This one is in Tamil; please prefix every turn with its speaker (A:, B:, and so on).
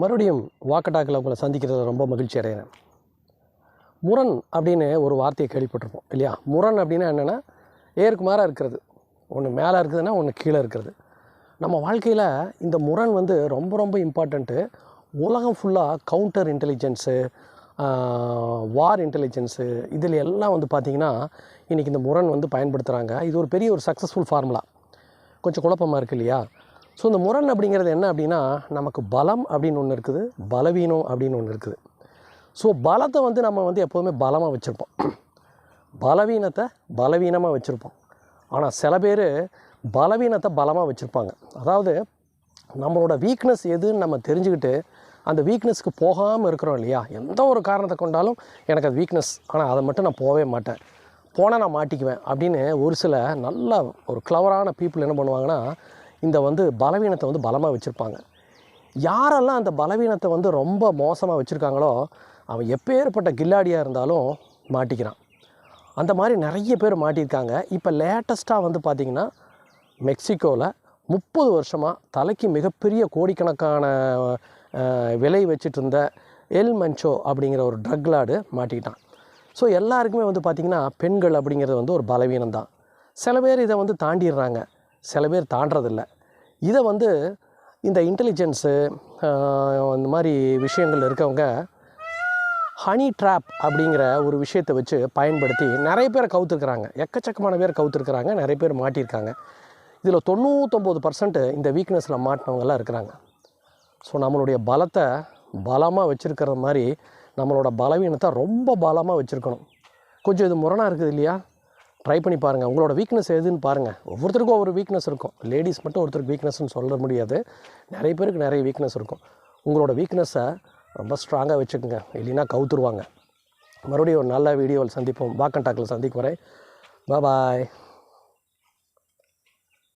A: மறுபடியும் வாக்கட்டாக்கில் உங்களை சந்திக்கிறது ரொம்ப மகிழ்ச்சி அடைகிறேன். முரண் அப்படின்னு ஒரு வார்த்தையை கேள்விப்பட்டிருப்போம் இல்லையா? முரண் அப்படின்னா என்னென்னா ஏருக்கு மாறாக இருக்கிறது. ஒன்று மேலே இருக்குதுன்னா ஒன்று கீழே இருக்கிறது. நம்ம வாழ்க்கையில் இந்த முரண் ரொம்ப ரொம்ப இம்பார்ட்டண்ட்டு. உலகம் ஃபுல்லாக கவுண்டர் இன்டெலிஜென்ஸு, வார் இன்டெலிஜென்ஸு இதில் எல்லாம் பார்த்திங்கன்னா இன்றைக்கி இந்த முரண் பயன்படுத்துகிறாங்க. இது ஒரு பெரிய ஒரு சக்ஸஸ்ஃபுல் ஃபார்முலா. கொஞ்சம் குழப்பமாக இருக்குது இல்லையா? ஸோ இந்த முரண் அப்படிங்கிறது என்ன அப்படின்னா, நமக்கு பலம் அப்படின்னு ஒன்று இருக்குது, பலவீனம் அப்படின்னு ஒன்று இருக்குது. ஸோ பலத்தை நம்ம எப்போதுமே பலமாக வச்சுருப்போம், பலவீனத்தை பலவீனமாக வச்சுருப்போம். ஆனால் சில பேர் பலவீனத்தை பலமாக வச்சுருப்பாங்க. அதாவது நம்மளோட வீக்னஸ் எதுன்னு நம்ம தெரிஞ்சுக்கிட்டு அந்த வீக்னஸ்க்கு போகாமல் இருக்கிறோம் இல்லையா? எந்த ஒரு காரணத்தை கொண்டாலும் எனக்கு அது வீக்னஸ், ஆனால் அதை மட்டும் நான் போகவே மாட்டேன், போனால் நான் மாட்டிக்குவேன் அப்படின்னு ஒரு சில நல்ல ஒரு கிளவரான பீப்புள் என்ன பண்ணுவாங்கன்னா, இந்த பலவீனத்தை பலமாக வச்சுருப்பாங்க. யாரெல்லாம் அந்த பலவீனத்தை ரொம்ப மோசமாக வச்சுருக்காங்களோ அவன் எப்பேற்பட்ட கில்லாடியாக இருந்தாலும் மாட்டிக்கிறான். அந்த மாதிரி நிறைய பேர் மாட்டியிருக்காங்க. இப்போ லேட்டஸ்ட்டாக பார்த்திங்கன்னா மெக்சிகோவில் 30 வருஷமாக தலைக்கு மிகப்பெரிய கோடிக்கணக்கான விலை வச்சுட்டு இருந்த எல் மன்ச்சோ அப்படிங்கிற ஒரு ட்ரக் லார்டு மாட்டிக்கிட்டான். ஸோ எல்லாருக்குமே பார்த்திங்கன்னா பெண்கள் அப்படிங்கிறது ஒரு பலவீனம் தான். சில பேர் இதை தாண்டிடுறாங்க, சில பேர் தாண்டறதில்லை. இதை இந்த இன்டெலிஜென்ஸு இந்த மாதிரி விஷயங்கள் இருக்கவங்க ஹனி ட்ராப் அப்படிங்கிற ஒரு விஷயத்தை வச்சு பயன்படுத்தி நிறைய பேரை கவுத்துருக்குறாங்க. எக்கச்சக்கமான பேர் கவுத்துருக்குறாங்க, நிறைய பேர் மாட்டியிருக்காங்க. இதில் 99% இந்த வீக்னஸில் மாட்டினவங்கெல்லாம் இருக்கிறாங்க. ஸோ நம்மளுடைய பலத்தை பலமாக வச்சுருக்கிற மாதிரி நம்மளோட பலவீனத்தை ரொம்ப பலமாக வச்சுருக்கணும். கொஞ்சம் இது முரணாக இருக்குது இல்லையா? ட்ரை பண்ணி பாருங்கள். உங்களோட வீக்னஸ் எதுன்னு பாருங்கள். ஒவ்வொருத்தருக்கும் ஒவ்வொரு வீக்னஸ் இருக்கும். லேடிஸ் மட்டும் ஒருத்தருக்கு வீக்னஸ்ன்னு சொல்ல முடியாது, நிறைய பேருக்கு நிறைய வீக்னஸ் இருக்கும். உங்களோட வீக்னஸை ரொம்ப ஸ்ட்ராங்காக வச்சுக்கோங்க, இல்லைன்னா கவுத்துருவாங்க. மறுபடியும் ஒரு நல்ல வீடியோவில் சந்திப்போம். வாக்கன் டாக்கில் சந்திக்கும் வரை பாய்.